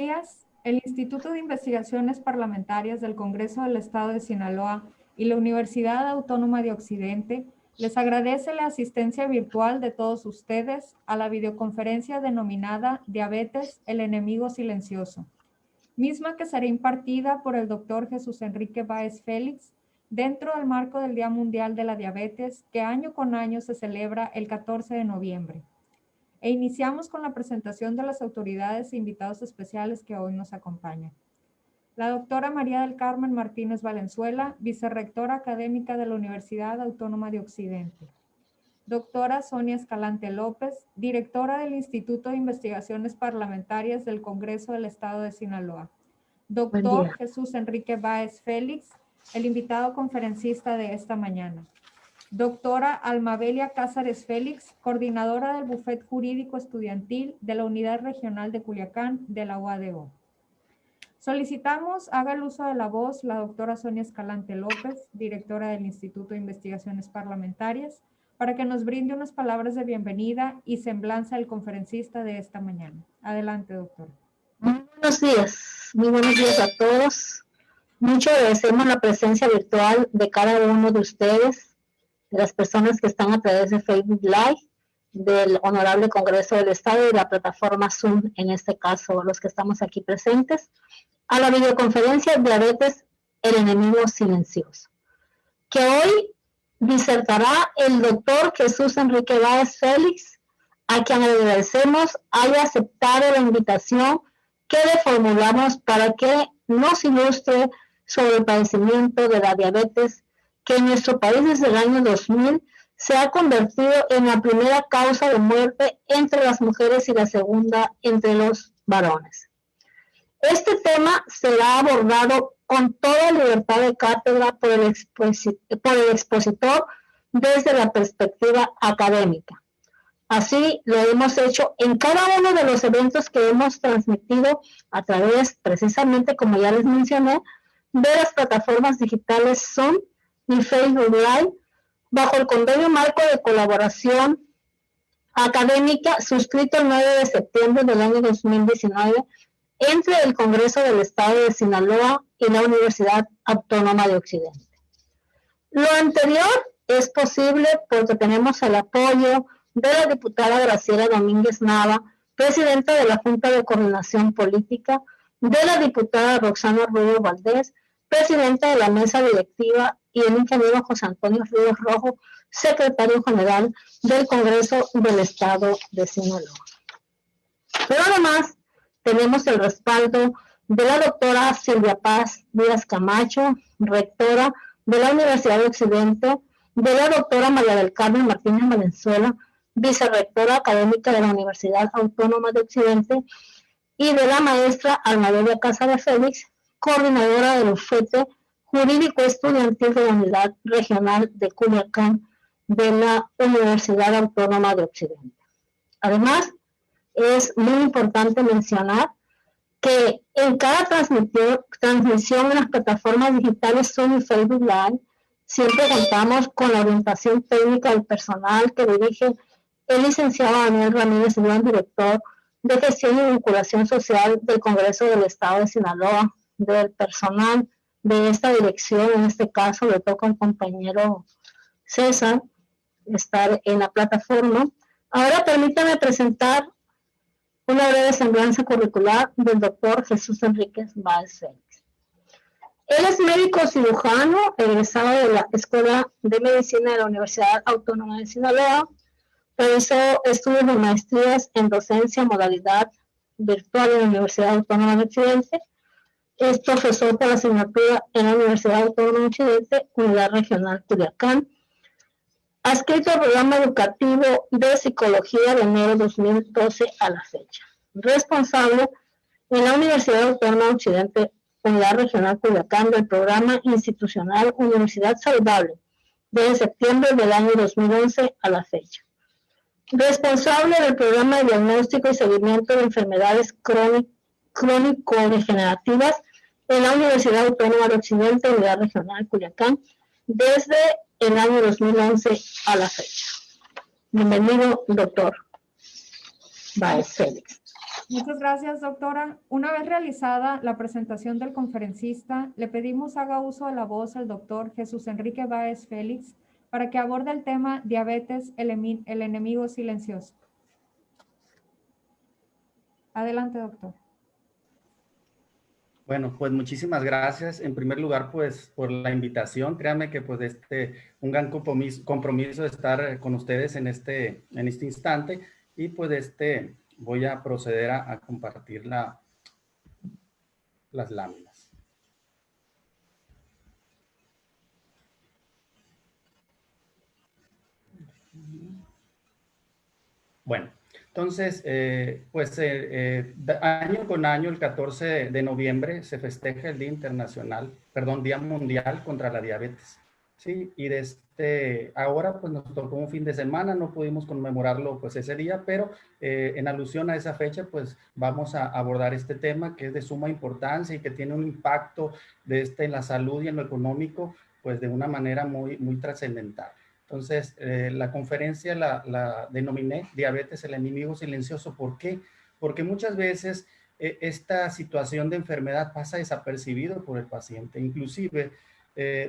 días. El Instituto de Investigaciones Parlamentarias del Congreso del Estado de Sinaloa y la Universidad Autónoma de Occidente les agradece la asistencia virtual de todos ustedes a la videoconferencia denominada Diabetes, el enemigo silencioso, misma que será impartida por el doctor Jesús Enrique Báez Félix dentro del marco del Día Mundial de la Diabetes, que año con año se celebra el 14 de noviembre. E iniciamos con la presentación de las autoridades e invitados especiales que hoy nos acompañan. La doctora María del Carmen Martínez Valenzuela, vicerrectora académica de la Universidad Autónoma de Occidente. Doctora Sonia Escalante López, directora del Instituto de Investigaciones Parlamentarias del Congreso del Estado de Sinaloa. Doctor Jesús Enrique Báez Félix, el invitado conferencista de esta mañana. Doctora Almabelia Cázares Félix, coordinadora del Bufet Jurídico Estudiantil de la Unidad Regional de Culiacán de la UADO. Solicitamos haga el uso de la voz la doctora Sonia Escalante López, directora del Instituto de Investigaciones Parlamentarias, para que nos brinde unas palabras de bienvenida y semblanza del conferencista de esta mañana. Adelante, doctora. Muy buenos días a todos. Mucho agradecemos la presencia virtual de cada uno de ustedes, de las personas que están a través de Facebook Live, del Honorable Congreso del Estado y de la plataforma Zoom, en este caso, los que estamos aquí presentes, a la videoconferencia Diabetes, el enemigo silencioso, que hoy disertará el doctor Jesús Enrique Báez Félix, a quien agradecemos haya aceptado la invitación que le formulamos para que nos ilustre sobre el padecimiento de la diabetes, que en nuestro país desde el año 2000 se ha convertido en la primera causa de muerte entre las mujeres y la segunda entre los varones. Este tema será abordado con toda libertad de cátedra por el expositor desde la perspectiva académica. Así lo hemos hecho en cada uno de los eventos que hemos transmitido a través, precisamente como ya les mencioné, de las plataformas digitales Zoom y Facebook Live, bajo el convenio marco de colaboración académica suscrito el 9 de septiembre del año 2019 entre el Congreso del Estado de Sinaloa y la Universidad Autónoma de Occidente. Lo anterior es posible porque tenemos el apoyo de la diputada Graciela Domínguez Nava, presidenta de la Junta de Coordinación Política, de la diputada Roxana Rubio Valdés, presidenta de la mesa directiva, y el ingeniero José Antonio Ríos Rojo, secretario general del Congreso del Estado de Sinaloa. Pero además tenemos el respaldo de la doctora Silvia Paz Díaz Camacho, rectora de la Universidad de Occidente, de la doctora María del Carmen Martínez Valenzuela, vicerrectora académica de la Universidad Autónoma de Occidente, y de la maestra Almabelia Cázares Félix, coordinadora del Bufete Jurídico Estudiantil de la Unidad Regional de Culiacán de la Universidad Autónoma de Occidente. Además, es muy importante mencionar que en cada transmisión en las plataformas digitales Zoom y Facebook Live, siempre contamos con la orientación técnica del personal que dirige el licenciado Daniel Ramírez, el director de Gestión y Vinculación Social del Congreso del Estado de Sinaloa, del personal de esta dirección. En este caso le toca al compañero César estar en la plataforma. Ahora permítame presentar una breve semblanza curricular del doctor Jesús Enrique Báez Félix. Él es médico cirujano, egresado de la Escuela de Medicina de la Universidad Autónoma de Sinaloa. Realizó estudios de maestrías en docencia modalidad virtual en la Universidad Autónoma de Occidente. Es profesor por asignatura en la Universidad Autónoma de Occidente, Unidad Regional Culiacán. Ha escrito el programa educativo de psicología de enero de 2012 a la fecha. Responsable en la Universidad Autónoma de Occidente, Unidad Regional Culiacán, del programa institucional Universidad Saludable, desde septiembre del año 2011 a la fecha. Responsable del programa de diagnóstico y seguimiento de enfermedades crónico-degenerativas en la Universidad Autónoma de Occidente, Unidad Regional Culiacán, desde el año 2011 a la fecha. Bienvenido, doctor Báez Félix. Muchas gracias, doctora. Una vez realizada la presentación del conferencista, le pedimos haga uso de la voz al doctor Jesús Enrique Báez Félix para que aborde el tema diabetes, el enemigo silencioso. Adelante, doctor. Bueno, pues muchísimas gracias. En primer lugar, pues por la invitación. Créanme que pues un gran compromiso de estar con ustedes en este instante. Y pues voy a proceder a compartir las láminas. Bueno, entonces, año con año, el 14 de noviembre, se festeja el Día Mundial contra la Diabetes. Sí, y ahora pues nos tocó un fin de semana, no pudimos conmemorarlo pues ese día, pero en alusión a esa fecha pues vamos a abordar este tema que es de suma importancia y que tiene un impacto en la salud y en lo económico pues de una manera muy, muy trascendental. Entonces, la conferencia la denominé Diabetes, el enemigo silencioso. ¿Por qué? Porque muchas veces esta situación de enfermedad pasa desapercibido por el paciente. Inclusive,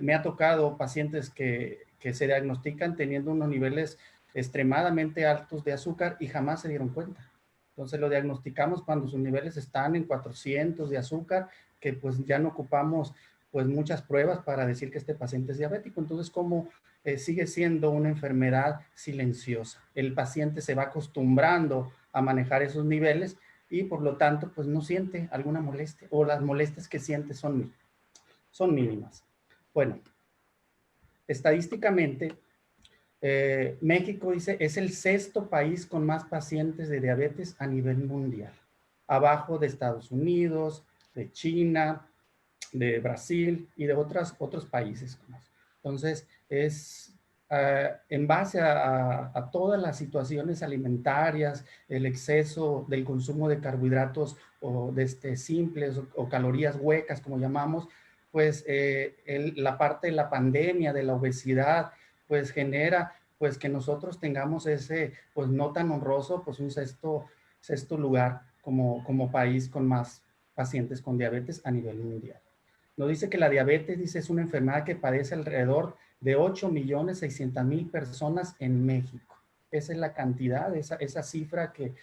me ha tocado pacientes que se diagnostican teniendo unos niveles extremadamente altos de azúcar y jamás se dieron cuenta. Entonces, lo diagnosticamos cuando sus niveles están en 400 de azúcar, que pues ya no ocupamos pues muchas pruebas para decir que este paciente es diabético. Entonces, ¿cómo sigue siendo una enfermedad silenciosa? El paciente se va acostumbrando a manejar esos niveles y por lo tanto pues no siente alguna molestia o las molestias que siente son mínimas. Bueno, estadísticamente México dice es el 6º país con más pacientes de diabetes a nivel mundial, abajo de Estados Unidos, de China, de Brasil y de otros países. Entonces, es en base a todas las situaciones alimentarias, el exceso del consumo de carbohidratos o simples o calorías huecas, como llamamos, pues la parte de la pandemia, de la obesidad, pues genera pues que nosotros tengamos ese, pues no tan honroso, pues un sexto lugar como país con más pacientes con diabetes a nivel mundial. Nos dice que la diabetes, dice, es una enfermedad que padece alrededor de 8.600.000 personas en México. Esa es la cantidad, esa cifra que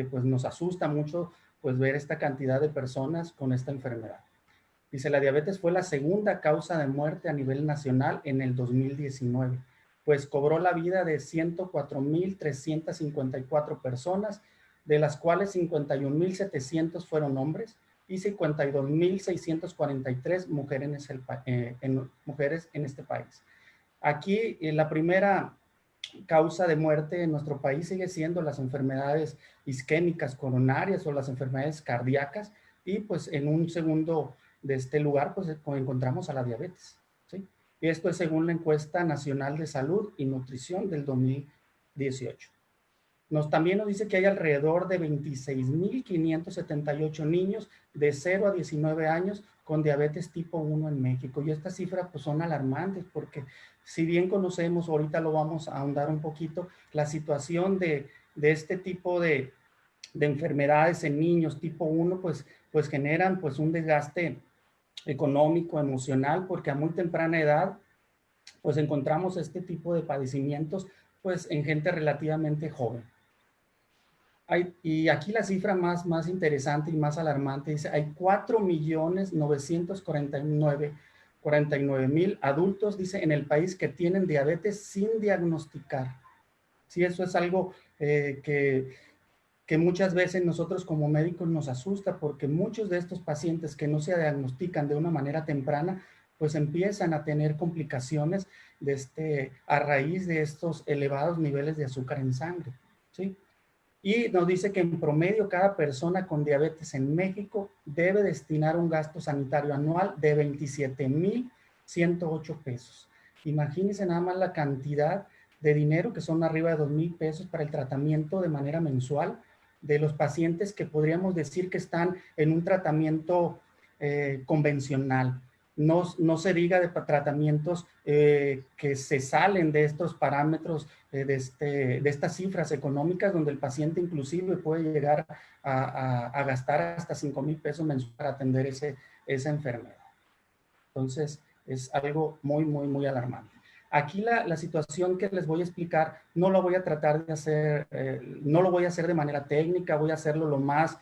pues nos asusta mucho, pues ver esta cantidad de personas con esta enfermedad. Dice, la diabetes fue la segunda causa de muerte a nivel nacional en el 2019, pues cobró la vida de 104.354 personas, de las cuales 51.700 fueron hombres y 52.643 mujeres en este país. Aquí la primera causa de muerte en nuestro país sigue siendo las enfermedades isquémicas coronarias o las enfermedades cardíacas, y pues en un segundo de este lugar pues encontramos a la diabetes, ¿sí? Y esto es según la encuesta nacional de salud y nutrición del 2018. También nos dice que hay alrededor de 26.578 niños de 0 a 19 años con diabetes tipo 1 en México. Y estas cifras pues son alarmantes porque si bien conocemos, ahorita lo vamos a ahondar un poquito, la situación de este tipo de enfermedades en niños tipo 1 pues generan pues un desgaste económico, emocional, porque a muy temprana edad pues encontramos este tipo de padecimientos pues en gente relativamente joven. Y aquí la cifra más interesante y más alarmante dice, hay 4.949.000 adultos, dice, en el país que tienen diabetes sin diagnosticar. Sí, eso es algo que muchas veces nosotros como médicos nos asusta, porque muchos de estos pacientes que no se diagnostican de una manera temprana, pues empiezan a tener complicaciones a raíz de estos elevados niveles de azúcar en sangre, ¿sí? Y nos dice que en promedio cada persona con diabetes en México debe destinar un gasto sanitario anual de 27.108 pesos. Imagínense nada más la cantidad de dinero, que son arriba de 2,000 pesos para el tratamiento de manera mensual de los pacientes que podríamos decir que están en un tratamiento convencional. no se diga de tratamientos que se salen de estos parámetros, de estas cifras económicas, donde el paciente inclusive puede llegar a gastar hasta 5,000 pesos mensuales para atender esa enfermedad. Entonces, es algo muy, muy, muy alarmante. Aquí la situación que les voy a explicar, no lo voy a tratar de hacer, no lo voy a hacer de manera técnica, voy a hacerlo lo más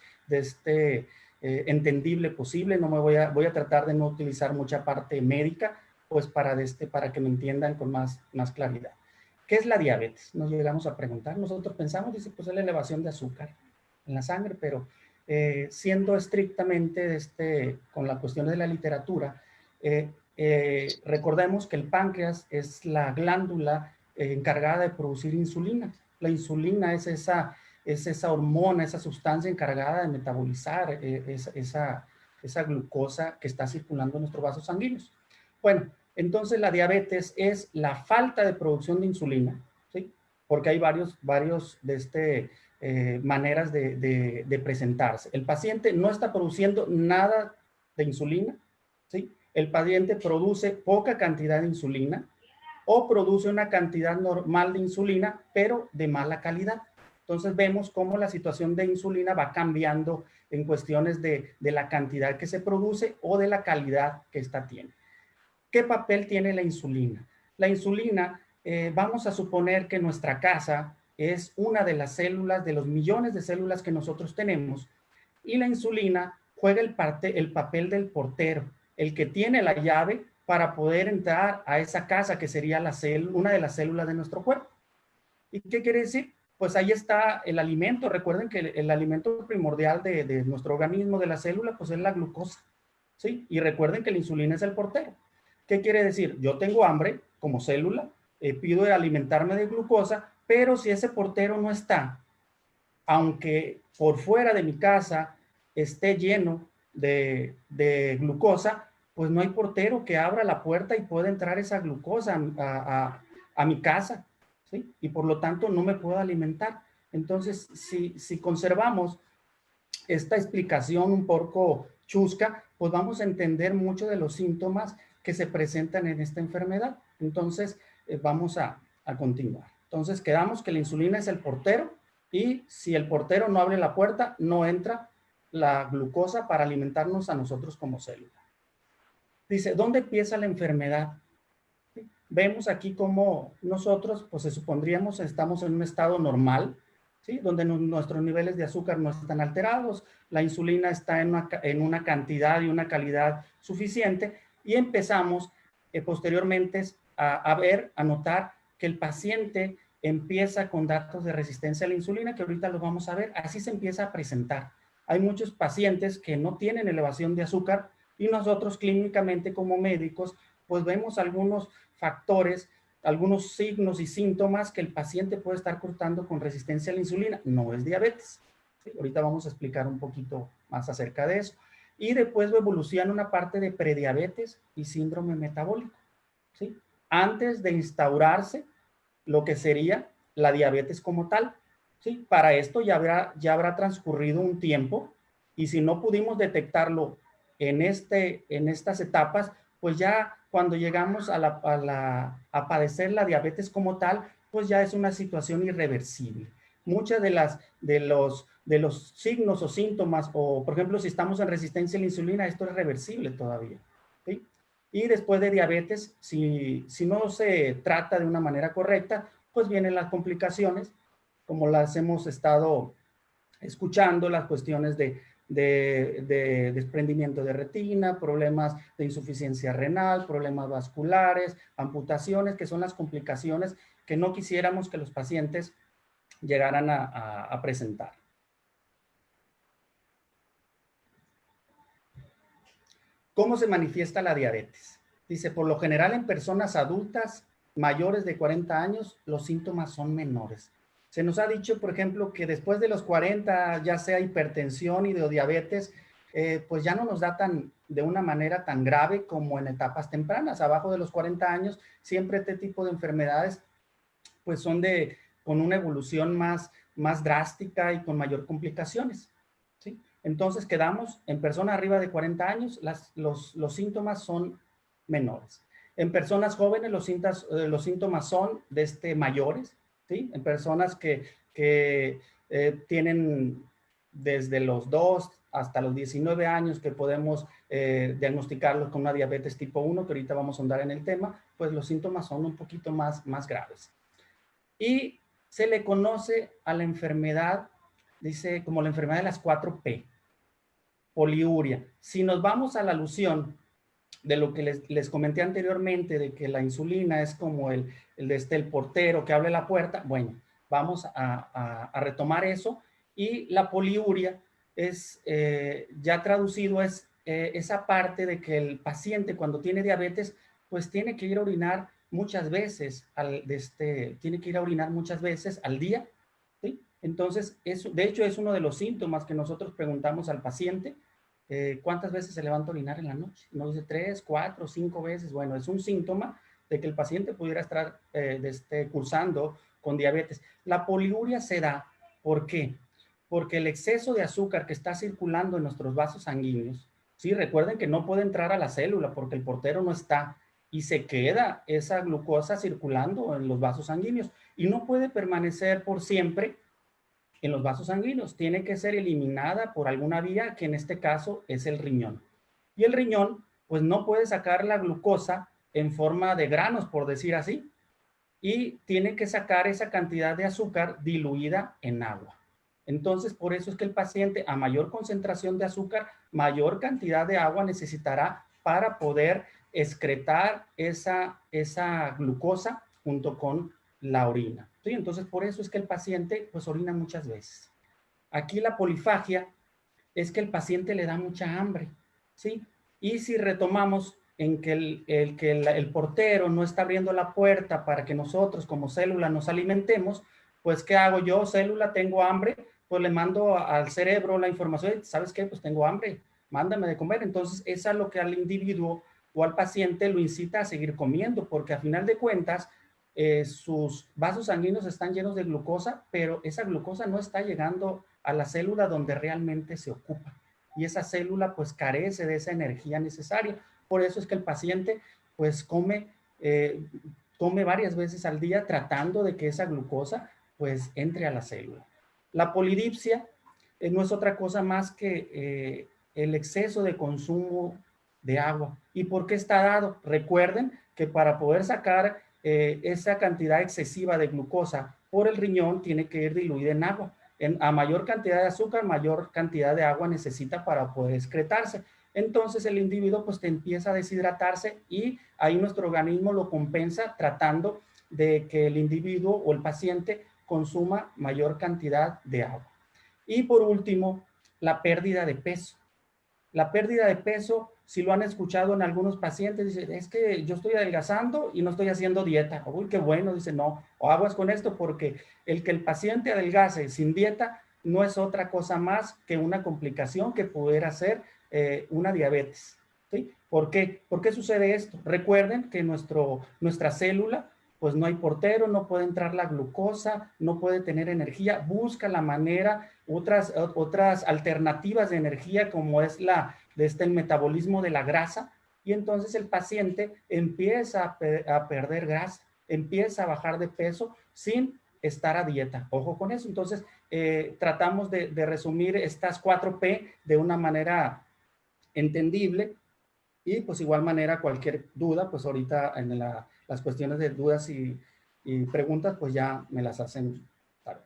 entendible posible, no me voy a tratar de no utilizar mucha parte médica, pues para que me entiendan con más claridad. ¿Qué es la diabetes? Nos llegamos a preguntar, nosotros pensamos, dice, pues es la elevación de azúcar en la sangre, pero siendo estrictamente con la cuestión de la literatura, recordemos que el páncreas es la glándula encargada de producir insulina. La insulina es esa hormona, esa sustancia encargada de metabolizar esa glucosa que está circulando en nuestros vasos sanguíneos. Bueno, entonces la diabetes es la falta de producción de insulina, ¿sí? Porque hay varios maneras de presentarse. El paciente no está produciendo nada de insulina, ¿sí? El paciente produce poca cantidad de insulina o produce una cantidad normal de insulina, pero de mala calidad. Entonces vemos cómo la situación de insulina va cambiando en cuestiones de la cantidad que se produce o de la calidad que esta tiene. ¿Qué papel tiene la insulina? La insulina, vamos a suponer que nuestra casa es una de las células, de los millones de células que nosotros tenemos, y la insulina juega el papel del portero, el que tiene la llave para poder entrar a esa casa que sería una de las células de nuestro cuerpo. ¿Y qué quiere decir? Pues ahí está el alimento. Recuerden que el alimento primordial de nuestro organismo, de la célula, pues es la glucosa, ¿sí? Y recuerden que la insulina es el portero. ¿Qué quiere decir? Yo tengo hambre como célula, pido de alimentarme de glucosa, pero si ese portero no está, aunque por fuera de mi casa esté lleno de glucosa, pues no hay portero que abra la puerta y pueda entrar esa glucosa a mi casa, ¿sí? Y por lo tanto no me puedo alimentar. Entonces, si conservamos esta explicación un poco chusca, pues vamos a entender mucho de los síntomas que se presentan en esta enfermedad. Entonces, vamos a continuar. Entonces, quedamos que la insulina es el portero y si el portero no abre la puerta, no entra la glucosa para alimentarnos a nosotros como célula. Dice, ¿dónde empieza la enfermedad? ¿Sí? Vemos aquí cómo nosotros, pues se supondríamos, estamos en un estado normal, ¿sí? Donde nuestros niveles de azúcar no están alterados, la insulina está en una cantidad y una calidad suficiente, y empezamos posteriormente a notar que el paciente empieza con datos de resistencia a la insulina, que ahorita lo vamos a ver. Así se empieza a presentar. Hay muchos pacientes que no tienen elevación de azúcar y nosotros clínicamente como médicos pues vemos algunos factores, algunos signos y síntomas que el paciente puede estar cortando con resistencia a la insulina. No es diabetes. ¿Sí? Ahorita vamos a explicar un poquito más acerca de eso. Y después evoluciona una parte de prediabetes y síndrome metabólico, ¿sí? Antes de instaurarse lo que sería la diabetes como tal, ¿sí? Para esto ya habrá transcurrido un tiempo y si no pudimos detectarlo en estas etapas, pues ya cuando llegamos a padecer la diabetes como tal, pues ya es una situación irreversible. Muchas de los signos o síntomas, o por ejemplo, si estamos en resistencia a la insulina, esto es reversible todavía, ¿sí? Y después de diabetes, si no se trata de una manera correcta, pues vienen las complicaciones, como las hemos estado escuchando, las cuestiones de desprendimiento de retina, problemas de insuficiencia renal, problemas vasculares, amputaciones, que son las complicaciones que no quisiéramos que los pacientes llegaran a presentar. ¿Cómo se manifiesta la diabetes? Dice, por lo general en personas adultas mayores de 40 años, los síntomas son menores. Se nos ha dicho, por ejemplo, que después de los 40, ya sea hipertensión y de diabetes, pues ya no nos da de una manera tan grave como en etapas tempranas. Abajo de los 40 años, siempre este tipo de enfermedades, pues son con una evolución más drástica y con mayor complicaciones, ¿sí? Entonces quedamos en personas arriba de 40 años, los síntomas son menores. En personas jóvenes los síntomas son mayores, ¿sí? En personas que tienen desde los 2 hasta los 19 años que podemos diagnosticarlos con una diabetes tipo 1, que ahorita vamos a andar en el tema, pues los síntomas son un poquito más graves. Y se le conoce a la enfermedad, dice, como la enfermedad de las 4 P, poliuria. Si nos vamos a la alusión de lo que les comenté anteriormente, de que la insulina es como el portero que abre la puerta, bueno, vamos a retomar eso. Y la poliuria es, ya traducido, es esa parte de que el paciente cuando tiene diabetes, pues tiene que ir a orinar muchas veces, tiene que ir a orinar muchas veces al día, ¿sí? Entonces, de hecho, es uno de los síntomas que nosotros preguntamos al paciente. ¿Cuántas veces se levanta a orinar en la noche? Nos dice 3, 4, 5 veces. Bueno, es un síntoma de que el paciente pudiera estar cursando con diabetes. La poliuria se da, ¿por qué? Porque el exceso de azúcar que está circulando en nuestros vasos sanguíneos, ¿sí? Recuerden que no puede entrar a la célula porque el portero no está y se queda esa glucosa circulando en los vasos sanguíneos y no puede permanecer por siempre en los vasos sanguíneos. Tiene que ser eliminada por alguna vía, que en este caso es el riñón. Y el riñón, pues no puede sacar la glucosa en forma de granos, por decir así, y tiene que sacar esa cantidad de azúcar diluida en agua. Entonces, por eso es que el paciente, a mayor concentración de azúcar, mayor cantidad de agua necesitará para poder excretar esa glucosa junto con la orina. ¿Sí? Entonces, por eso es que el paciente pues orina muchas veces. Aquí la polifagia es que el paciente le da mucha hambre, ¿sí? Y si retomamos en que el portero no está abriendo la puerta para que nosotros como célula nos alimentemos, pues ¿qué hago yo? Célula, tengo hambre, pues le mando al cerebro la información, ¿sabes qué? Pues tengo hambre, mándame de comer. Entonces, es a lo que al individuo o al paciente lo incita a seguir comiendo, porque a final de cuentas, sus vasos sanguíneos están llenos de glucosa, pero esa glucosa no está llegando a la célula donde realmente se ocupa. Y esa célula pues carece de esa energía necesaria. Por eso es que el paciente pues come varias veces al día tratando de que esa glucosa pues entre a la célula. La polidipsia no es otra cosa más que el exceso de consumo de agua. ¿Y por qué está dado? Recuerden que para poder sacar esa cantidad excesiva de glucosa por el riñón tiene que ir diluida en agua. A mayor cantidad de azúcar, mayor cantidad de agua necesita para poder excretarse. Entonces el individuo pues empieza a deshidratarse y ahí nuestro organismo lo compensa tratando de que el individuo o el paciente consuma mayor cantidad de agua. Y por último, la pérdida de peso. La pérdida de peso, si lo han escuchado en algunos pacientes, dicen, es que yo estoy adelgazando y no estoy haciendo dieta. Uy, qué bueno, dice, no, o aguas con esto porque el que el paciente adelgace sin dieta no es otra cosa más que una complicación que pudiera ser una diabetes. ¿Sí? ¿Por qué? ¿Por qué sucede esto? Recuerden que nuestra célula, pues no hay portero, no puede entrar la glucosa, no puede tener energía, busca la manera, otras alternativas de energía como es el metabolismo de la grasa, y entonces el paciente empieza a perder grasa, empieza a bajar de peso sin estar a dieta. Ojo con eso. Entonces, tratamos de resumir estas 4 P de una manera entendible y pues igual manera cualquier duda, pues ahorita en las cuestiones de dudas y preguntas, pues ya me las hacen saber.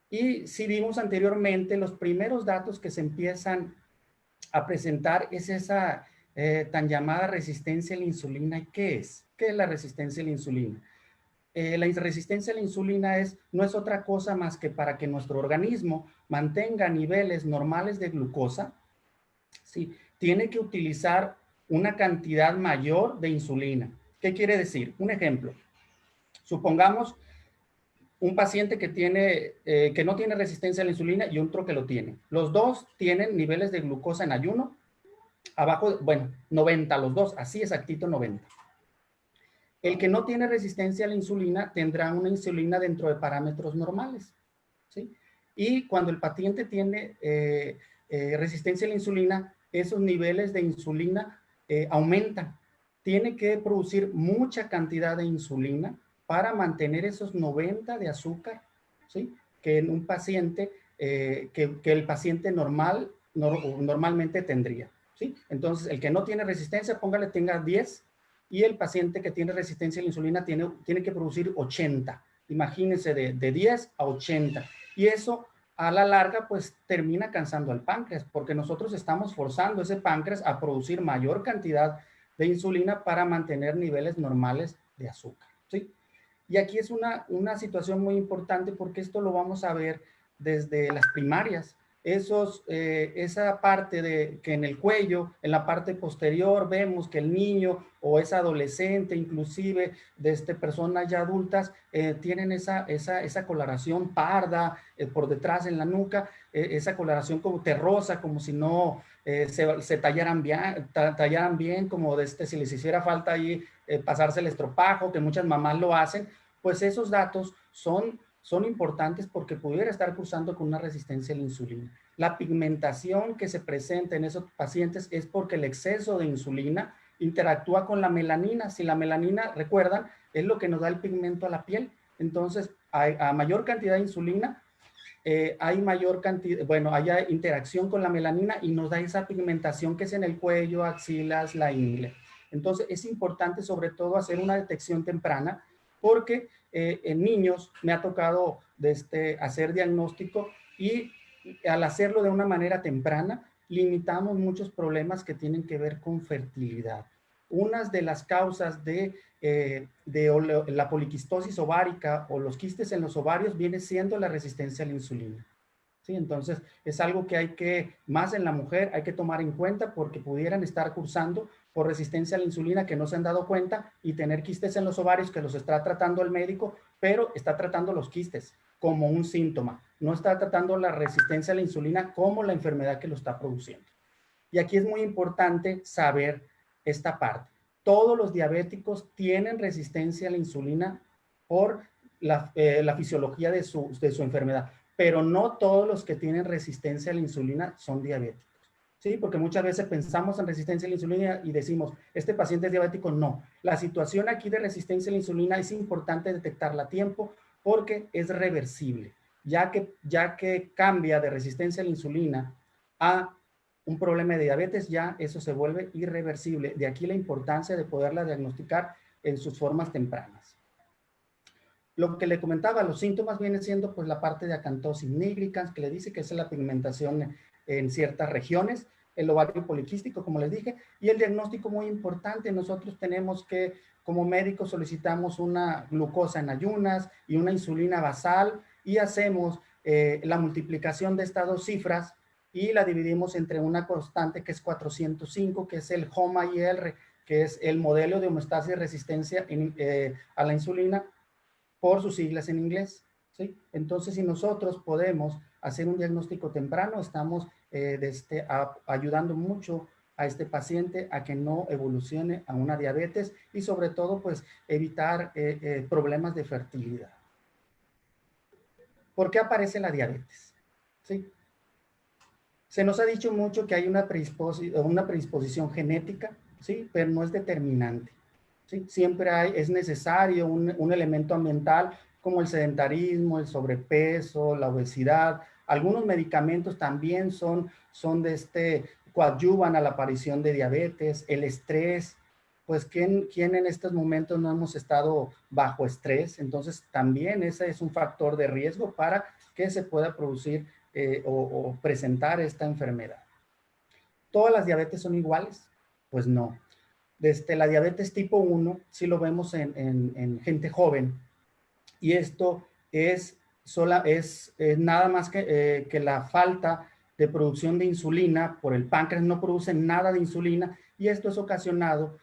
Y si vimos anteriormente, los primeros datos que se empiezan a presentar es esa tan llamada resistencia a la insulina. ¿Y qué es? ¿Qué es la resistencia a la insulina? La resistencia a la insulina no es otra cosa más que para que nuestro organismo mantenga niveles normales de glucosa, ¿sí? Tiene que utilizar una cantidad mayor de insulina. ¿Qué quiere decir? Un ejemplo. Supongamos un paciente que no tiene resistencia a la insulina y otro que lo tiene. Los dos tienen niveles de glucosa en ayuno abajo, bueno, 90 los dos, así exactito 90. El que no tiene resistencia a la insulina tendrá una insulina dentro de parámetros normales, ¿sí? Y cuando el paciente tiene resistencia a la insulina, esos niveles de insulina aumentan. Tiene que producir mucha cantidad de insulina para mantener esos 90 de azúcar, ¿sí? Que en un paciente, que el paciente normalmente tendría, ¿sí? Entonces, el que no tiene resistencia, póngale, tenga 10, y el paciente que tiene resistencia a la insulina tiene que producir 80. Imagínense, de 10 a 80. Y eso, a la larga, pues termina cansando al páncreas, porque nosotros estamos forzando ese páncreas a producir mayor cantidad de insulina para mantener niveles normales de azúcar, ¿sí? Y aquí es una situación muy importante porque esto lo vamos a ver desde las primarias. Esa parte que en el cuello, en la parte posterior, vemos que el niño o esa adolescente, inclusive personas ya adultas, tienen esa coloración parda por detrás en la nuca, esa coloración como terrosa, como si no se tallaran bien, como si les hiciera falta ahí pasarse el estropajo, que muchas mamás lo hacen. Pues esos datos son importantes porque pudiera estar cursando con una resistencia a la insulina. La pigmentación que se presenta en esos pacientes es porque el exceso de insulina interactúa con la melanina. Si la melanina, recuerdan, es lo que nos da el pigmento a la piel. Entonces, a mayor cantidad de insulina, hay interacción con la melanina y nos da esa pigmentación que es en el cuello, axilas, la ingle. Entonces, es importante sobre todo hacer una detección temprana porque en niños me ha tocado hacer diagnóstico y al hacerlo de una manera temprana, limitamos muchos problemas que tienen que ver con fertilidad. Unas de las causas de la poliquistosis ovárica o los quistes en los ovarios viene siendo la resistencia a la insulina. ¿Sí? Entonces, es algo que más en la mujer, hay que tomar en cuenta porque pudieran estar cursando por resistencia a la insulina que no se han dado cuenta y tener quistes en los ovarios que los está tratando el médico, pero está tratando los quistes como un síntoma. No está tratando la resistencia a la insulina como la enfermedad que lo está produciendo. Y aquí es muy importante saber esta parte. Todos los diabéticos tienen resistencia a la insulina por la fisiología de su enfermedad, pero no todos los que tienen resistencia a la insulina son diabéticos. ¿Sí? Porque muchas veces pensamos en resistencia a la insulina y decimos, este paciente es diabético. No. La situación aquí de resistencia a la insulina es importante detectarla a tiempo porque es reversible. Ya que cambia de resistencia a la insulina a un problema de diabetes, ya eso se vuelve irreversible. De aquí la importancia de poderla diagnosticar en sus formas tempranas. Lo que le comentaba, los síntomas vienen siendo pues la parte de acantosis nigricans, que le dice que es la pigmentación en ciertas regiones, el ovario poliquístico, como les dije, y el diagnóstico muy importante. Nosotros tenemos que, como médicos, solicitamos una glucosa en ayunas y una insulina basal y hacemos la multiplicación de estas dos cifras y la dividimos entre una constante que es 405, que es el HOMA-IR, que es el modelo de homeostasis y resistencia a la insulina, por sus siglas en inglés, ¿sí? Entonces, si nosotros podemos hacer un diagnóstico temprano, estamos ayudando mucho a este paciente a que no evolucione a una diabetes y sobre todo, pues, evitar problemas de fertilidad. ¿Por qué aparece la diabetes? ¿Sí? Se nos ha dicho mucho que hay una predisposición genética, ¿sí? Pero no es determinante. ¿Sí? Siempre es necesario un elemento ambiental como el sedentarismo, el sobrepeso, la obesidad. Algunos medicamentos también coadyuvan a la aparición de diabetes, el estrés. Pues ¿quién en estos momentos no hemos estado bajo estrés? Entonces también ese es un factor de riesgo para que se pueda producir o presentar esta enfermedad. ¿Todas las diabetes son iguales? Pues no. La diabetes tipo 1 sí lo vemos en gente joven y esto es nada más que la falta de producción de insulina por el páncreas. No produce nada de insulina y esto es ocasionado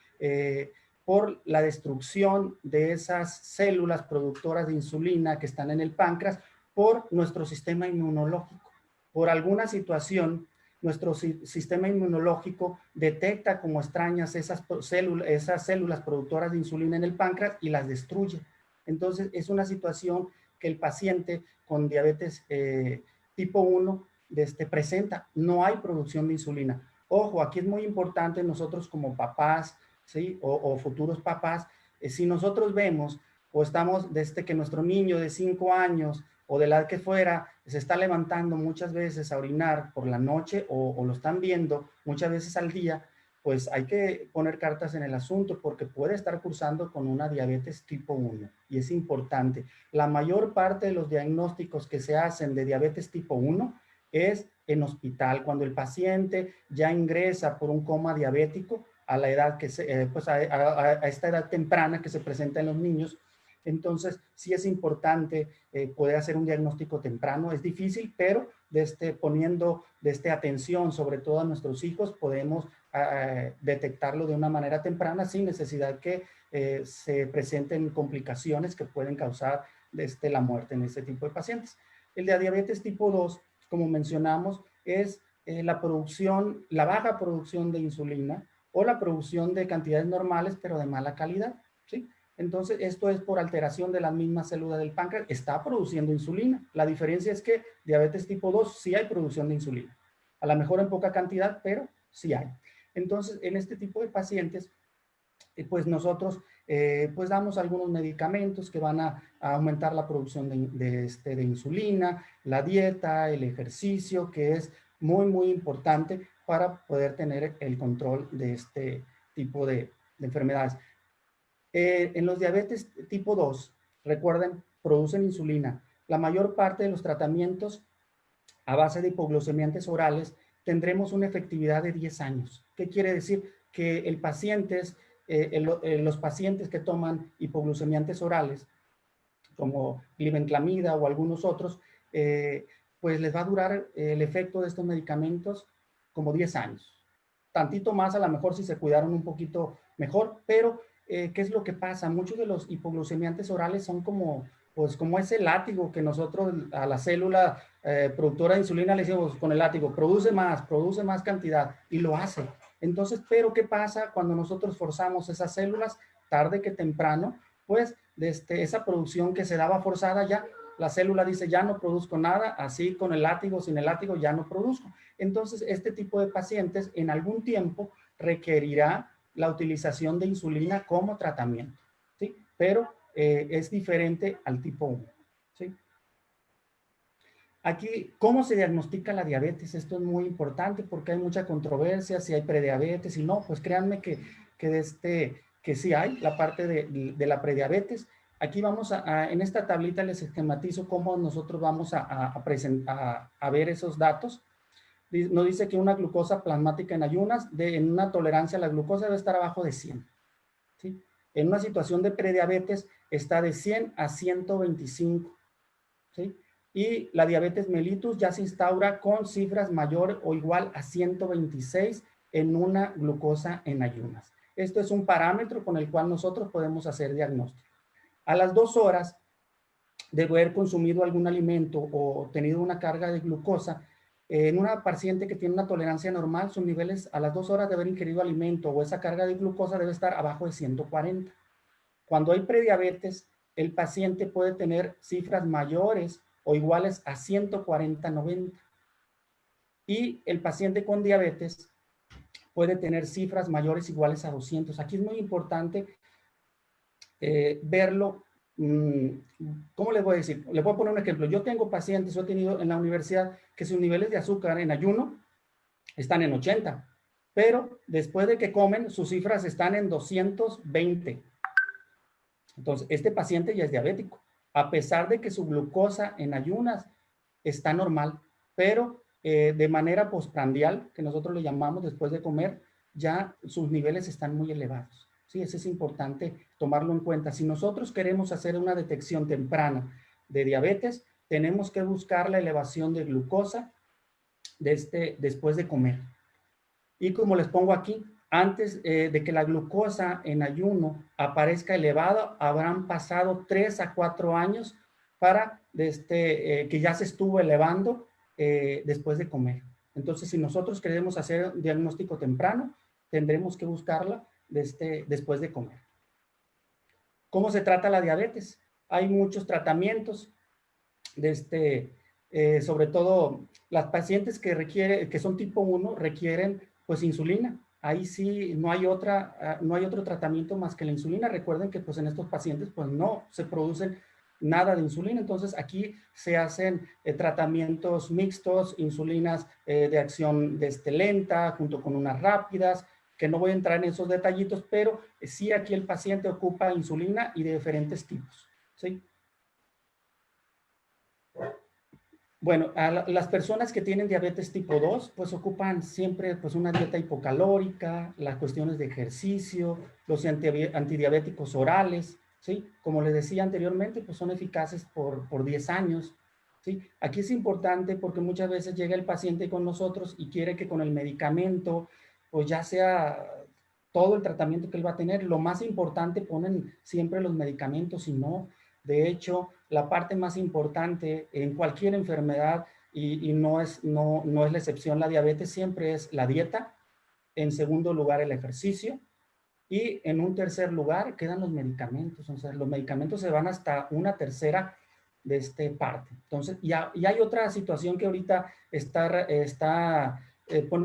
por la destrucción de esas células productoras de insulina que están en el páncreas por nuestro sistema inmunológico. Por alguna situación, nuestro sistema inmunológico detecta como extrañas esas células productoras de insulina en el páncreas y las destruye. Entonces, es una situación que el paciente con diabetes tipo 1 presenta, no hay producción de insulina. Ojo, aquí es muy importante nosotros como papás, ¿sí? O futuros papás, si nosotros vemos o estamos desde que nuestro niño de 5 años o de la edad que fuera se está levantando muchas veces a orinar por la noche o lo están viendo muchas veces al día, pues hay que poner cartas en el asunto porque puede estar cursando con una diabetes tipo 1 y es importante. La mayor parte de los diagnósticos que se hacen de diabetes tipo 1 es en hospital, cuando el paciente ya ingresa por un coma diabético a la edad que pues a esta edad temprana que se presenta en los niños. Entonces, sí es importante poder hacer un diagnóstico temprano. Es difícil, pero poniendo atención sobre todo a nuestros hijos, podemos detectarlo de una manera temprana sin necesidad que se presenten complicaciones que pueden causar la muerte en este tipo de pacientes. El de diabetes tipo 2, como mencionamos, es la baja producción de insulina o la producción de cantidades normales, pero de mala calidad, ¿sí? Entonces, esto es por alteración de las mismas células del páncreas. Está produciendo insulina. La diferencia es que diabetes tipo 2 sí hay producción de insulina. A lo mejor en poca cantidad, pero sí hay. Entonces, en este tipo de pacientes, pues nosotros pues damos algunos medicamentos que van a aumentar la producción de insulina, la dieta, el ejercicio, que es muy, muy importante para poder tener el control de este tipo de enfermedades. En los diabetes tipo 2, recuerden, producen insulina. La mayor parte de los tratamientos a base de hipoglucemiantes orales tendremos una efectividad de 10 años. ¿Qué quiere decir? Que los pacientes que toman hipoglucemiantes orales, como glibenclamida o algunos otros, pues les va a durar el efecto de estos medicamentos como 10 años. Tantito más, a lo mejor si se cuidaron un poquito mejor, pero ¿qué es lo que pasa? Muchos de los hipoglucemiantes orales son como ese látigo que nosotros a la célula productora de insulina le decimos con el látigo, produce más cantidad, y lo hace. Entonces, pero ¿qué pasa cuando nosotros forzamos esas células? Tarde que temprano, pues esa producción que se daba forzada ya, la célula dice ya no produzco nada, así con el látigo, sin el látigo ya no produzco. Entonces, este tipo de pacientes en algún tiempo requerirá la utilización de insulina como tratamiento, ¿sí? Pero es diferente al tipo 1, ¿sí? Aquí, ¿cómo se diagnostica la diabetes? Esto es muy importante porque hay mucha controversia, si hay prediabetes y no, pues créanme que sí hay la parte de la prediabetes. Aquí vamos en esta tablita les esquematizo cómo nosotros vamos a ver esos datos. Nos dice que una glucosa plasmática en ayunas, en una tolerancia a la glucosa debe estar abajo de 100. ¿Sí? En una situación de prediabetes está de 100 a 125. ¿Sí? Y la diabetes mellitus ya se instaura con cifras mayor o igual a 126 en una glucosa en ayunas. Esto es un parámetro con el cual nosotros podemos hacer diagnóstico. A las 2 horas de haber consumido algún alimento o tenido una carga de glucosa, en una paciente que tiene una tolerancia normal, sus niveles a las 2 horas de haber ingerido alimento o esa carga de glucosa debe estar abajo de 140. Cuando hay prediabetes, el paciente puede tener cifras mayores o iguales a 140-90. Y el paciente con diabetes puede tener cifras mayores o iguales a 200. Aquí es muy importante verlo. ¿Cómo les voy a decir? Les voy a poner un ejemplo. Yo tengo pacientes, yo he tenido en la universidad que sus niveles de azúcar en ayuno están en 80, pero después de que comen, sus cifras están en 220. Entonces, este paciente ya es diabético, a pesar de que su glucosa en ayunas está normal, pero de manera postprandial, que nosotros le llamamos después de comer, ya sus niveles están muy elevados. Sí, eso es importante tomarlo en cuenta. Si nosotros queremos hacer una detección temprana de diabetes, tenemos que buscar la elevación de glucosa después de comer. Y como les pongo aquí, antes de que la glucosa en ayuno aparezca elevada, habrán pasado 3 a 4 años para que ya se estuvo elevando después de comer. Entonces, si nosotros queremos hacer un diagnóstico temprano, tendremos que buscarla después de comer. ¿Cómo se trata la diabetes? Hay muchos tratamientos sobre todo las pacientes que son tipo 1 requieren pues insulina. Ahí sí no hay otro tratamiento más que la insulina. Recuerden que pues en estos pacientes pues no se producen nada de insulina. Entonces aquí se hacen tratamientos mixtos, insulinas de acción lenta junto con unas rápidas, que no voy a entrar en esos detallitos, pero sí aquí el paciente ocupa insulina y de diferentes tipos, ¿sí? Bueno, las personas que tienen diabetes tipo 2, pues ocupan siempre pues una dieta hipocalórica, las cuestiones de ejercicio, los antidiabéticos orales, ¿sí? Como les decía anteriormente, pues son eficaces por 10 años, ¿sí? Aquí es importante porque muchas veces llega el paciente con nosotros y quiere que con el medicamento, pues ya sea todo el tratamiento que él va a tener, lo más importante ponen siempre los medicamentos y no. De hecho, la parte más importante en cualquier enfermedad, y no es la excepción la diabetes, siempre es la dieta, en segundo lugar el ejercicio, y en un tercer lugar quedan los medicamentos. O sea, los medicamentos se van hasta una tercera de parte. Entonces, y hay otra situación que ahorita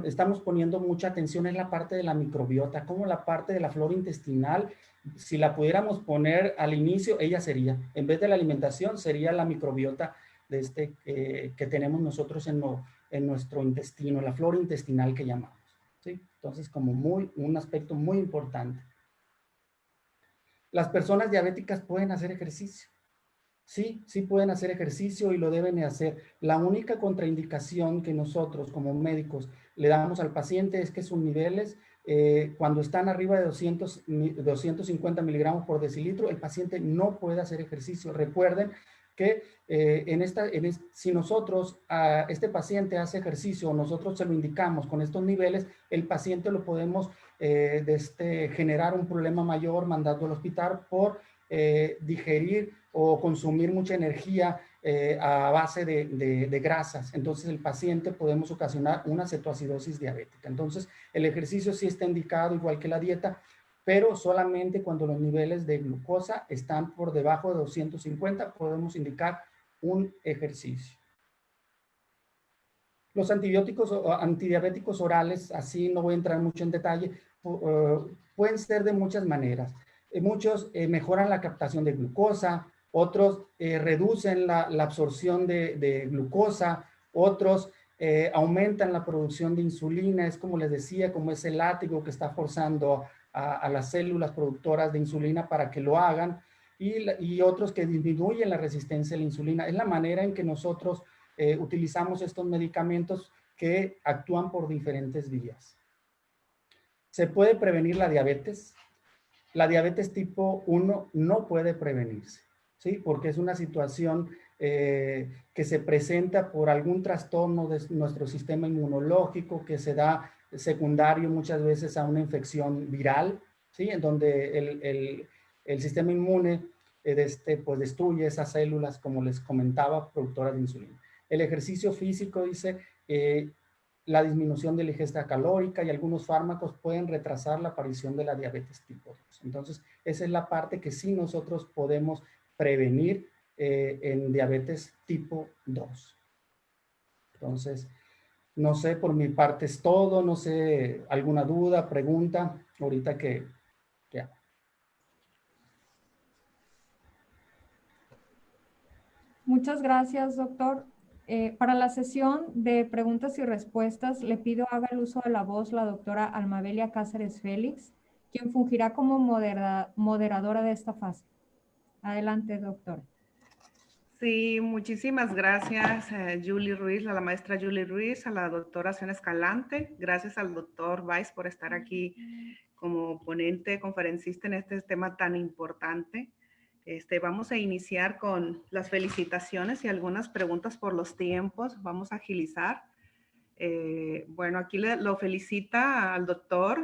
estamos poniendo mucha atención, es la parte de la microbiota, como la parte de la flora intestinal. Si la pudiéramos poner al inicio, ella sería, en vez de la alimentación, sería la microbiota que tenemos nosotros en nuestro intestino, la flora intestinal que llamamos, ¿sí? Entonces, como un aspecto muy importante. Las personas diabéticas pueden hacer ejercicio. Sí, sí pueden hacer ejercicio y lo deben hacer. La única contraindicación que nosotros como médicos le damos al paciente es que sus niveles, cuando están arriba de 250 miligramos por decilitro, el paciente no puede hacer ejercicio. Recuerden que si nosotros a este paciente hace ejercicio, nosotros se lo indicamos con estos niveles, el paciente lo podemos generar un problema mayor mandando al hospital por digerir o consumir mucha energía a base de grasas. Entonces el paciente podemos ocasionar una cetoacidosis diabética. Entonces el ejercicio sí está indicado igual que la dieta, pero solamente cuando los niveles de glucosa están por debajo de 250 podemos un ejercicio. Los antidiabéticos orales, así no voy a entrar mucho en detalle, pueden ser de muchas maneras. Muchos mejoran la captación de glucosa, otros reducen la absorción de glucosa, otros aumentan la producción de insulina. Es como les decía, como ese látigo que está forzando a las células productoras de insulina para que lo hagan, y otros que disminuyen la resistencia a la insulina. Es la manera en que nosotros utilizamos estos medicamentos que actúan por diferentes vías. ¿Se puede prevenir la diabetes? La diabetes tipo 1 no puede prevenirse, ¿sí? Porque es una situación que se presenta por algún trastorno de nuestro sistema inmunológico que se da secundario muchas veces a una infección viral, ¿sí? En donde el sistema inmune pues destruye esas células, como les comentaba, productoras de insulina. El ejercicio físico, dice, la disminución de la ingesta calórica y algunos fármacos pueden retrasar la aparición de la diabetes tipo 2. Entonces, esa es la parte que sí nosotros podemos prevenir en diabetes tipo 2. Entonces, no sé, por mi parte es todo. No sé, alguna duda, pregunta, ahorita que hago. Muchas gracias, doctor. Para la sesión de preguntas y respuestas, le pido haga el uso de la voz la doctora Almabelia Cáceres Félix, quien fungirá como moderadora de esta fase. Adelante, doctora. Sí, muchísimas gracias, Julie Ruiz, a la maestra Julie Ruiz, a la doctora Sion Escalante. Gracias al doctor Weiss por estar aquí como ponente, conferencista en este tema tan importante. Vamos a iniciar con las felicitaciones y algunas preguntas por los tiempos. Vamos a agilizar. Bueno, aquí lo felicita al doctor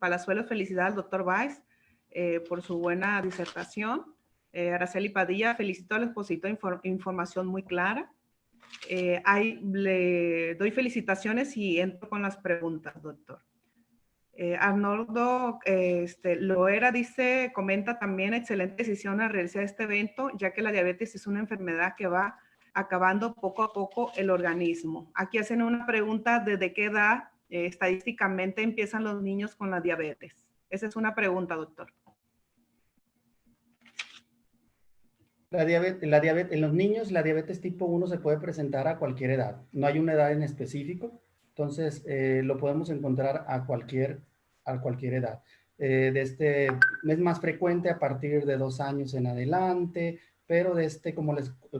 Palazuelo, felicidad al doctor Weiss por su buena disertación. Araceli Padilla, felicito al expositor, información muy clara. Le doy felicitaciones y entro con las preguntas, doctor. Arnoldo Loera dice, comenta también, excelente decisión al realizar este evento, ya que la diabetes es una enfermedad que va acabando poco a poco el organismo. Aquí hacen una pregunta: ¿desde qué edad estadísticamente empiezan los niños con la diabetes? Esa es una pregunta, doctor. En los niños, la diabetes tipo 1 se puede presentar a cualquier edad. No hay una edad en específico, entonces lo podemos encontrar a cualquier edad. Es más frecuente a partir de 2 años en adelante, pero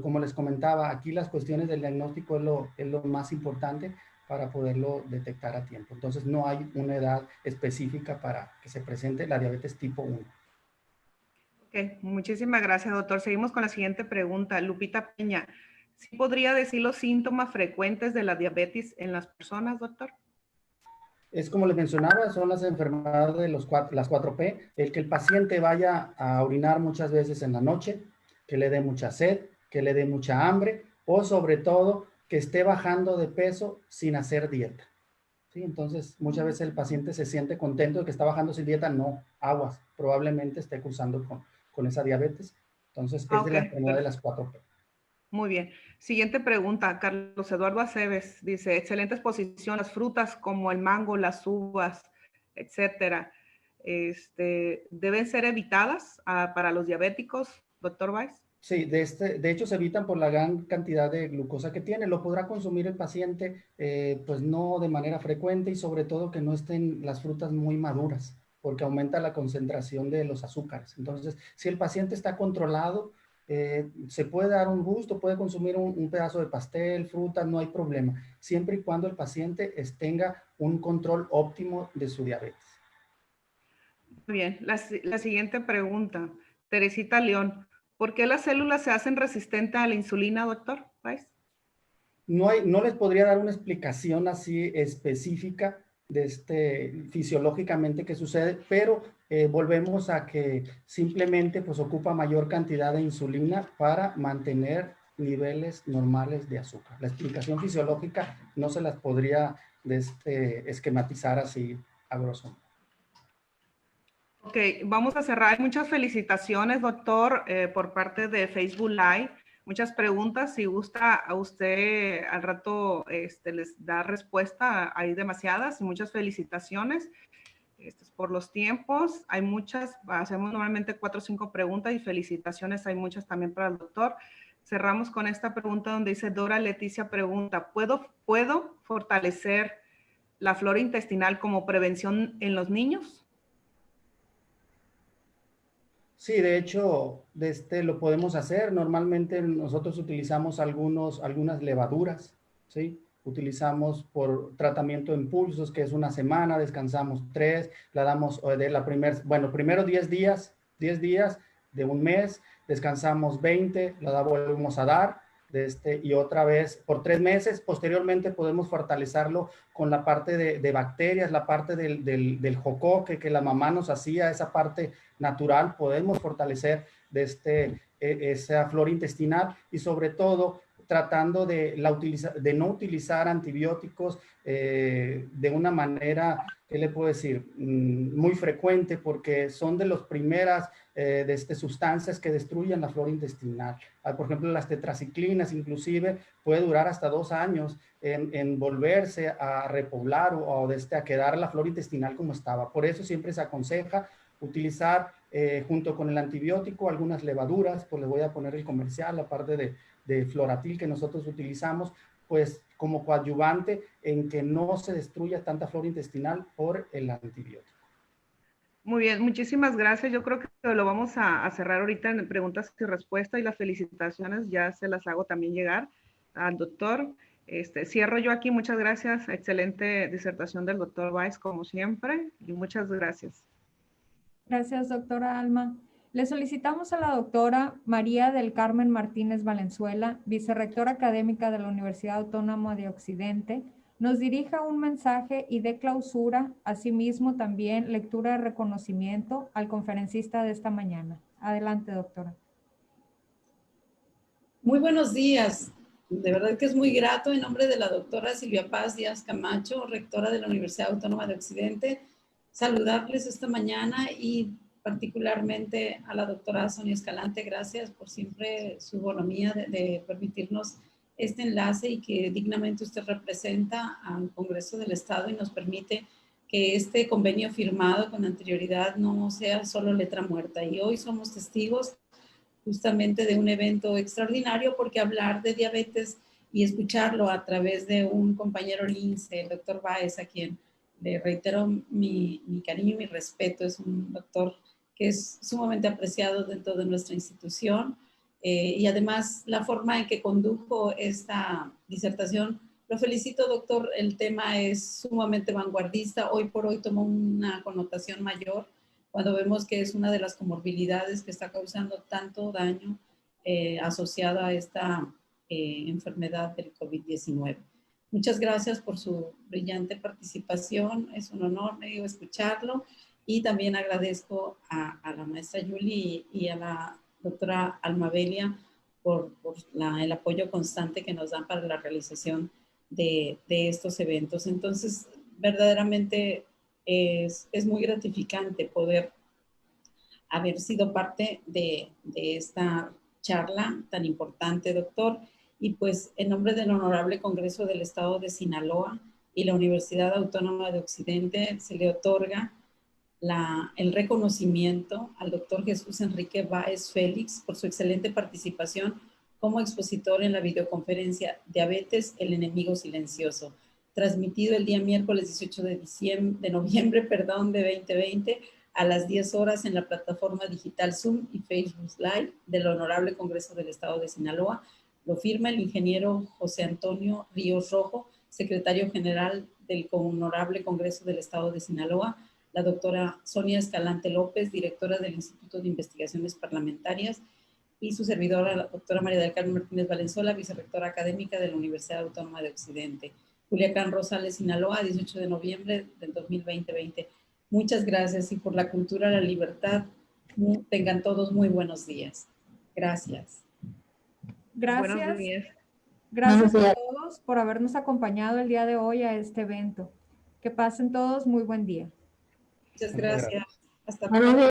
como les comentaba, aquí las cuestiones del diagnóstico es lo más importante para poderlo detectar a tiempo. Entonces no hay una edad específica para que se presente la diabetes tipo 1. Ok, muchísimas gracias, doctor. Seguimos con la siguiente pregunta. Lupita Peña, ¿sí podría decir los síntomas frecuentes de la diabetes en las personas, doctor? Es como les mencionaba, son las enfermedades de las 4P, el que el paciente vaya a orinar muchas veces en la noche, que le dé mucha sed, que le dé mucha hambre, o sobre todo que esté bajando de peso sin hacer dieta. ¿Sí? Entonces, muchas veces el paciente se siente contento de que está bajando sin dieta, no, aguas, probablemente esté cursando con esa diabetes. Entonces, es de la enfermedad de las 4P. Muy bien. Siguiente pregunta. Carlos Eduardo Aceves dice: excelente exposición, las frutas como el mango, las uvas, etcétera. ¿Deben ser evitadas para los diabéticos, doctor Weiss? Sí, de hecho se evitan por la gran cantidad de glucosa que tiene. Lo podrá consumir el paciente, pues no de manera frecuente y sobre todo que no estén las frutas muy maduras, porque aumenta la concentración de los azúcares. Entonces, si el paciente está controlado, se puede dar un gusto, puede consumir un pedazo de pastel, frutas, no hay problema, siempre y cuando el paciente tenga un control óptimo de su diabetes. Muy bien. La siguiente pregunta. Teresita León: ¿por qué las células se hacen resistentes a la insulina, doctor Weiss? No les podría dar una explicación así específica fisiológicamente qué sucede, pero volvemos a que simplemente pues ocupa mayor cantidad de insulina para mantener niveles normales de azúcar. La explicación fisiológica no se las podría esquematizar así a grosso modo. Ok, vamos a cerrar. Muchas felicitaciones, doctor, por parte de Facebook Live. Muchas preguntas. Si gusta a usted al rato les da respuesta. Hay demasiadas. Muchas felicitaciones. Por los tiempos, hay muchas. Hacemos normalmente 4 o 5 preguntas y felicitaciones. Hay muchas también para el doctor. Cerramos con esta pregunta donde dice Dora Leticia pregunta: ¿Puedo fortalecer la flora intestinal como prevención en los niños? Sí, de hecho, lo podemos hacer. Normalmente nosotros utilizamos algunas levaduras, ¿sí? Utilizamos por tratamiento en pulsos, que es 1 semana, descansamos 3, la damos primero 10 días de un mes, descansamos 20, volvemos a dar, y otra vez por 3 meses. Posteriormente podemos fortalecerlo con la parte de bacterias, la parte del jocoque que la mamá nos hacía, esa parte natural. Podemos fortalecer esa flora intestinal y sobre todo tratando de no utilizar antibióticos de una manera, ¿qué le puedo decir? Muy frecuente, porque son de las primeras sustancias que destruyen la flora intestinal. Por ejemplo, las tetraciclinas inclusive puede durar hasta 2 años en volverse a repoblar o a quedar la flora intestinal como estaba. Por eso siempre se aconseja utilizar junto con el antibiótico algunas levaduras. Pues les voy a poner el comercial, la parte de Floratil que nosotros utilizamos, pues como coadyuvante en que no se destruya tanta flora intestinal por el antibiótico. Muy bien, muchísimas gracias. Yo creo que lo vamos a cerrar ahorita en preguntas y respuestas, y las felicitaciones ya se las hago también llegar al doctor. Cierro yo aquí. Muchas gracias. Excelente disertación del doctor Weiss, como siempre, y muchas gracias. Gracias, doctora Alma. Le solicitamos a la doctora María del Carmen Martínez Valenzuela, vicerrectora académica de la Universidad Autónoma de Occidente, nos dirija un mensaje y dé clausura, asimismo también lectura de reconocimiento al conferencista de esta mañana. Adelante, doctora. Muy buenos días. De verdad que es muy grato, en nombre de la doctora Silvia Paz Díaz Camacho, rectora de la Universidad Autónoma de Occidente, saludarles esta mañana, y particularmente a la doctora Sonia Escalante. Gracias por siempre su bonomía de permitirnos este enlace y que dignamente usted representa al Congreso del Estado y nos permite que este convenio firmado con anterioridad no sea solo letra muerta. Y hoy somos testigos justamente de un evento extraordinario, porque hablar de diabetes y escucharlo a través de un compañero lince, el doctor Báez, a quien le reitero mi cariño y mi respeto, es un doctor que es sumamente apreciado dentro de nuestra institución, y además la forma en que condujo esta disertación. Lo felicito, doctor, el tema es sumamente vanguardista, hoy por hoy tomó una connotación mayor, cuando vemos que es una de las comorbilidades que está causando tanto daño asociado a esta enfermedad del COVID-19. Muchas gracias por su brillante participación. Es un honor, me digo, escucharlo. Y también agradezco a la maestra Julie y a la doctora Almabelia por el apoyo constante que nos dan para la realización de estos eventos. Entonces, verdaderamente es muy gratificante poder haber sido parte de esta charla tan importante, doctor. Y pues en nombre del Honorable Congreso del Estado de Sinaloa y la Universidad Autónoma de Occidente, se le otorga el reconocimiento al doctor Jesús Enrique Báez Félix por su excelente participación como expositor en la videoconferencia Diabetes, el enemigo silencioso, transmitido el día miércoles 18 de noviembre de 2020 a las 10 horas en la plataforma digital Zoom y Facebook Live del Honorable Congreso del Estado de Sinaloa. Lo firma el ingeniero José Antonio Ríos Rojo, secretario general del Honorable Congreso del Estado de Sinaloa, la doctora Sonia Escalante López, directora del Instituto de Investigaciones Parlamentarias, y su servidora, la doctora María del Carmen Martínez Valenzuela, vicerrectora académica de la Universidad Autónoma de Occidente. Culiacán, Rosales, Sinaloa, 18 de noviembre del 2020. Muchas gracias, y por la cultura, la libertad, tengan todos muy buenos días. Gracias. Gracias. Buenos días. Gracias a todos por habernos acompañado el día de hoy a este evento. Que pasen todos muy buen día. Muchas gracias. Hasta Buenos pronto.